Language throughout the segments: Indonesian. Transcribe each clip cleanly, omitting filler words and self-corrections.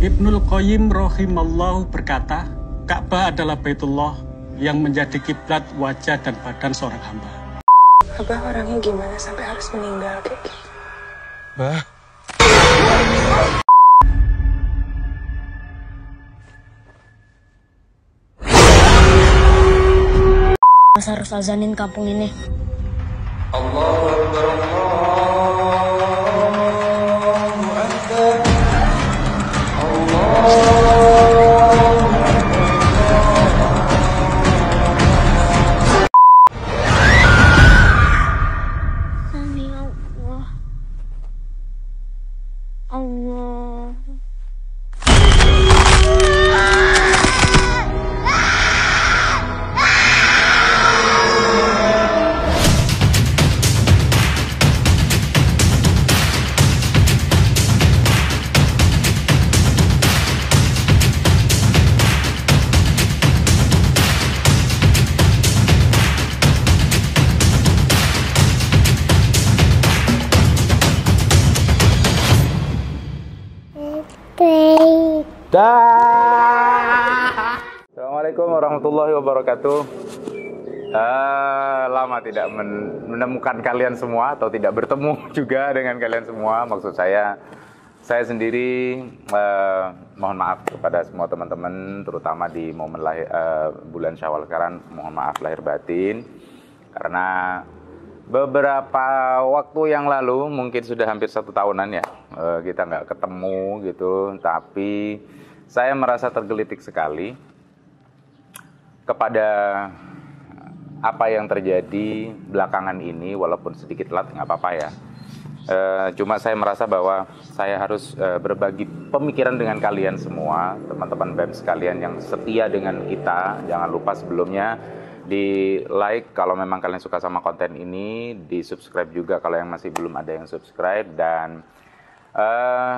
Ibnul Qayyim rahimallahu berkata, Ka'bah adalah Baitullah yang menjadi kiblat wajah dan badan seorang hamba. Abah orangnya gimana sampai harus meninggal kayak gitu? Bah. Mas harus azanin kampung ini. Allahu Akbar, Allahu Akbar. Amin Allah. Allah. Assalamualaikum warahmatullahi wabarakatuh. Lama tidak menemukan kalian semua atau tidak bertemu juga dengan kalian semua. Maksud saya sendiri mohon maaf kepada semua teman-teman, terutama di momen bulan Syawal sekarang. Mohon maaf lahir batin karena beberapa waktu yang lalu, mungkin sudah hampir 1 tahunan ya, kita nggak ketemu gitu. Tapi saya merasa tergelitik sekali kepada apa yang terjadi belakangan ini, walaupun sedikit telat nggak apa-apa ya. Cuma saya merasa bahwa saya harus berbagi pemikiran dengan kalian semua, teman-teman BEM sekalian yang setia dengan kita. Jangan lupa sebelumnya di like kalau memang kalian suka sama konten ini, di subscribe juga kalau yang masih belum ada yang subscribe, dan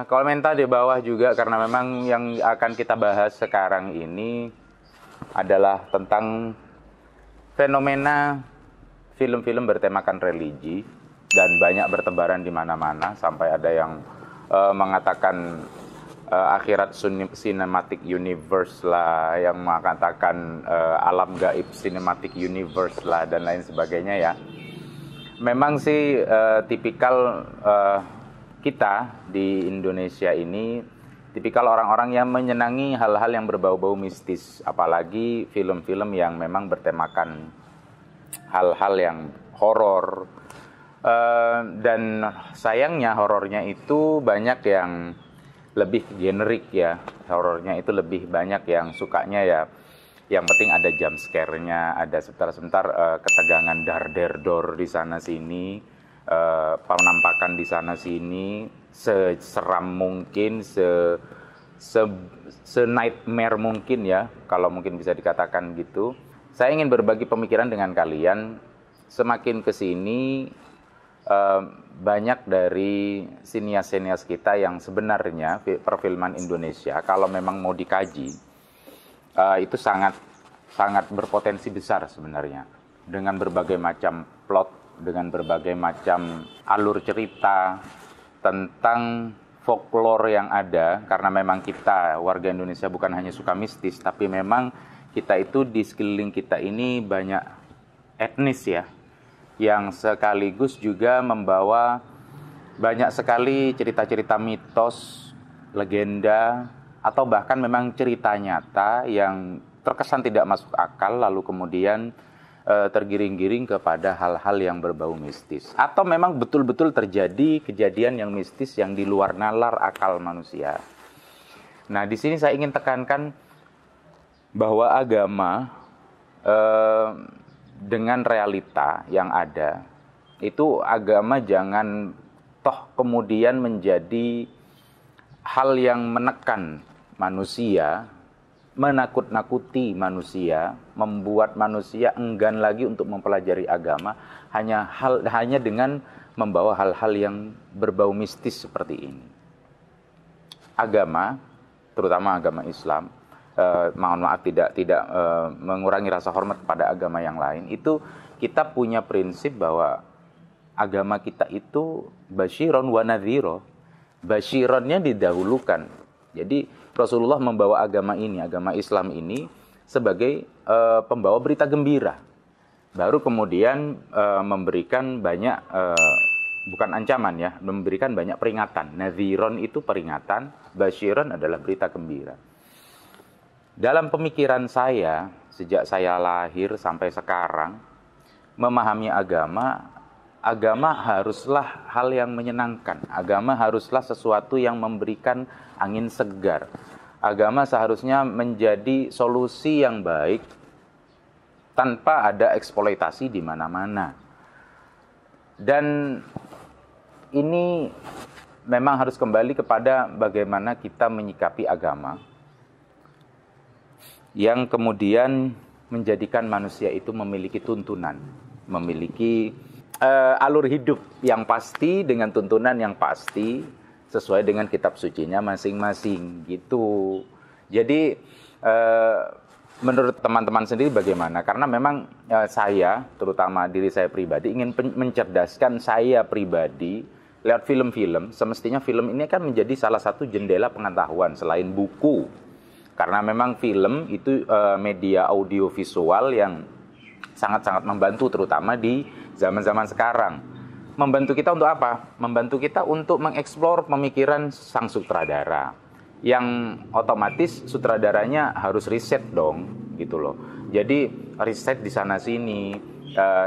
komentar di bawah juga, karena memang yang akan kita bahas sekarang ini adalah tentang fenomena film-film bertemakan religi dan banyak bertebaran di mana-mana, sampai ada yang mengatakan akhirat cinematic universe lah, yang mengatakan alam gaib cinematic universe lah, dan lain sebagainya ya. Memang sih tipikal kita di Indonesia ini tipikal orang-orang yang menyenangi hal-hal yang berbau-bau mistis, apalagi film-film yang memang bertemakan hal-hal yang horor. Dan sayangnya horornya itu banyak yang lebih generik ya, horornya itu lebih banyak yang sukanya ya, yang penting ada jump scare-nya, ada sebentar-sebentar ketegangan dar-der-dor di sana-sini, penampakan di sana-sini, seseram mungkin, se-nightmare mungkin ya, kalau mungkin bisa dikatakan gitu. Saya ingin berbagi pemikiran dengan kalian. Semakin kesini banyak dari sinias-sinias kita yang sebenarnya perfilman Indonesia kalau memang mau dikaji itu sangat berpotensi besar sebenarnya, dengan berbagai macam plot, dengan berbagai macam alur cerita tentang folklore yang ada. Karena memang kita warga Indonesia bukan hanya suka mistis, tapi memang kita itu di sekeliling kita ini banyak etnis ya, yang sekaligus juga membawa banyak sekali cerita-cerita mitos, legenda, atau bahkan memang cerita nyata yang terkesan tidak masuk akal, lalu kemudian tergiring-giring kepada hal-hal yang berbau mistis. Atau memang betul-betul terjadi kejadian yang mistis yang di luar nalar akal manusia. Nah, di sini saya ingin tekankan bahwa agama dengan realita yang ada, itu agama jangan toh kemudian menjadi hal yang menekan manusia, menakut-nakuti manusia, membuat manusia enggan lagi untuk mempelajari agama hanya dengan membawa hal-hal yang berbau mistis seperti ini. Agama, terutama agama Islam, mohon maaf tidak mengurangi rasa hormat kepada agama yang lain, itu kita punya prinsip bahwa agama kita itu basyiron wa nadhiro. Basyironnya didahulukan, Jadi Rasulullah membawa agama ini, agama Islam ini sebagai pembawa berita gembira. Baru kemudian memberikan banyak, bukan ancaman ya, memberikan banyak peringatan. Nadhiron itu peringatan, basyiron adalah berita gembira. Dalam pemikiran saya, sejak saya lahir sampai sekarang, memahami agama haruslah hal yang menyenangkan. Agama haruslah sesuatu yang memberikan angin segar. Agama seharusnya menjadi solusi yang baik tanpa ada eksploitasi di mana-mana. Dan ini memang harus kembali kepada bagaimana kita menyikapi agama yang kemudian menjadikan manusia itu memiliki tuntunan, memiliki alur hidup yang pasti dengan tuntunan yang pasti sesuai dengan kitab sucinya masing-masing gitu. Jadi menurut teman-teman sendiri bagaimana? Karena memang saya, terutama diri saya pribadi, ingin mencerdaskan saya pribadi lewat film-film. Semestinya film ini kan menjadi salah satu jendela pengetahuan selain buku. Karena memang film itu media audiovisual yang sangat-sangat membantu, terutama di zaman-zaman sekarang. Membantu kita untuk apa? Membantu kita untuk mengeksplor pemikiran sang sutradara. Yang otomatis sutradaranya harus riset dong, gitu loh. Jadi riset di sana sini,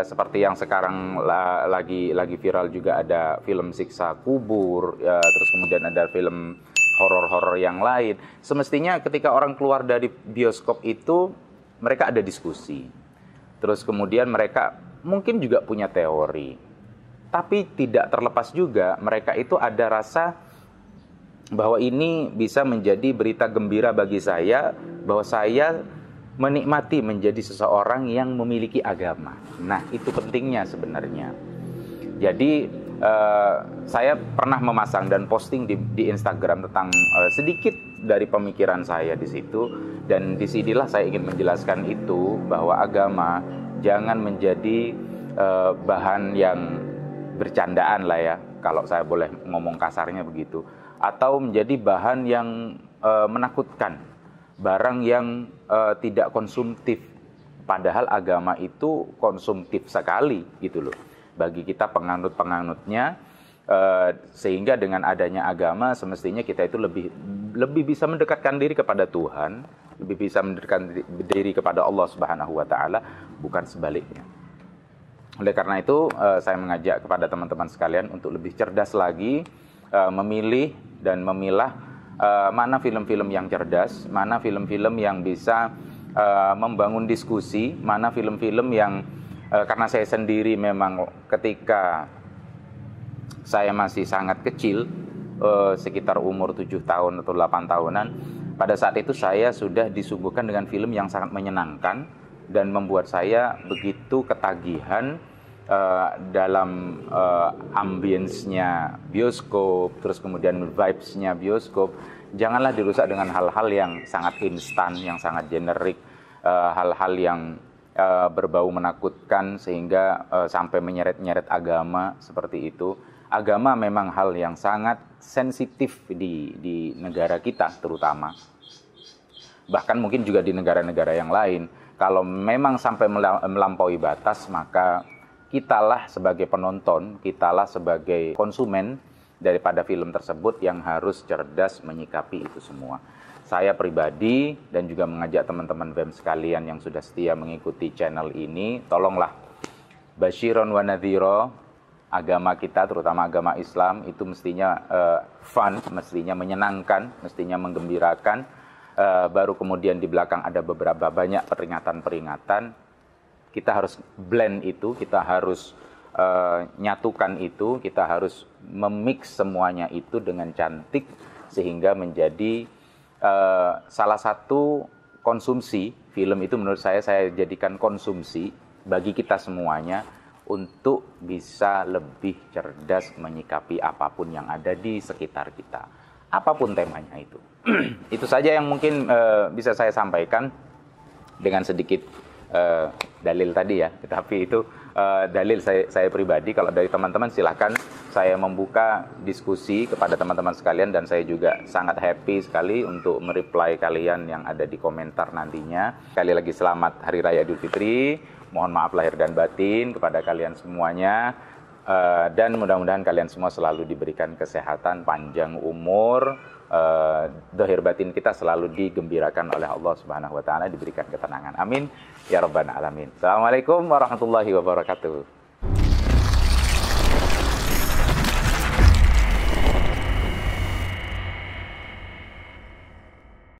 seperti yang sekarang lagi viral juga ada film Siksa Kubur, terus kemudian ada film horor-horor yang lain. Semestinya ketika orang keluar dari bioskop itu mereka ada diskusi. Terus kemudian mereka mungkin juga punya teori. Tapi tidak terlepas juga mereka itu ada rasa bahwa ini bisa menjadi berita gembira bagi saya, bahwa saya menikmati menjadi seseorang yang memiliki agama. Nah, itu pentingnya sebenarnya. Jadi saya pernah memasang dan posting di Instagram tentang sedikit dari pemikiran saya di situ, dan disinilah saya ingin menjelaskan itu, bahwa agama jangan menjadi bahan yang bercandaan lah ya, kalau saya boleh ngomong kasarnya begitu, atau menjadi bahan yang menakutkan, barang yang tidak konsumtif, padahal agama itu konsumtif sekali gitu loh bagi kita penganut-penganutnya, sehingga dengan adanya agama semestinya kita itu lebih bisa mendekatkan diri kepada Tuhan, lebih bisa mendekatkan diri kepada Allah Subhanahu wa taala, bukan sebaliknya. Oleh karena itu saya mengajak kepada teman-teman sekalian untuk lebih cerdas lagi, memilih dan memilah mana film-film yang cerdas, mana film-film yang bisa membangun diskusi, mana film-film yang karena saya sendiri memang ketika saya masih sangat kecil, sekitar umur 7 tahun atau 8 tahunan, pada saat itu saya sudah disuguhkan dengan film yang sangat menyenangkan dan membuat saya begitu ketagihan dalam ambience-nya bioskop, terus kemudian vibes-nya bioskop. Janganlah dirusak dengan hal-hal yang sangat instan, yang sangat generik, hal-hal yang berbau menakutkan sehingga sampai menyeret-nyeret agama seperti itu. Agama memang hal yang sangat sensitif di negara kita terutama. Bahkan mungkin juga di negara-negara yang lain. Kalau memang sampai melampaui batas, maka kitalah sebagai penonton, kitalah sebagai konsumen daripada film tersebut yang harus cerdas menyikapi itu semua. Saya pribadi dan juga mengajak teman-teman BEM sekalian yang sudah setia mengikuti channel ini, tolonglah basyiron wa nadhiro, agama kita terutama agama Islam itu mestinya fun, mestinya menyenangkan, mestinya menggembirakan. Baru kemudian di belakang ada beberapa banyak peringatan-peringatan. Kita harus blend itu, kita harus nyatukan itu, kita harus memix semuanya itu dengan cantik sehingga menjadi salah satu konsumsi. Film itu menurut saya jadikan konsumsi bagi kita semuanya untuk bisa lebih cerdas menyikapi apapun yang ada di sekitar kita, apapun temanya itu. Itu saja yang mungkin bisa saya sampaikan dengan sedikit dalil tadi ya, tetapi itu dalil saya pribadi. Kalau dari teman-teman silahkan saya membuka diskusi kepada teman-teman sekalian, dan saya juga sangat happy sekali untuk mereply kalian yang ada di komentar nantinya. Sekali lagi selamat Hari Raya Idul Fitri. Mohon maaf lahir dan batin kepada kalian semuanya. Dan mudah-mudahan kalian semua selalu diberikan kesehatan, panjang umur, dohir batin kita selalu digembirakan oleh Allah Subhanahu wa taala, diberikan ketenangan. Amin ya rabbal alamin. Assalamualaikum warahmatullahi wabarakatuh.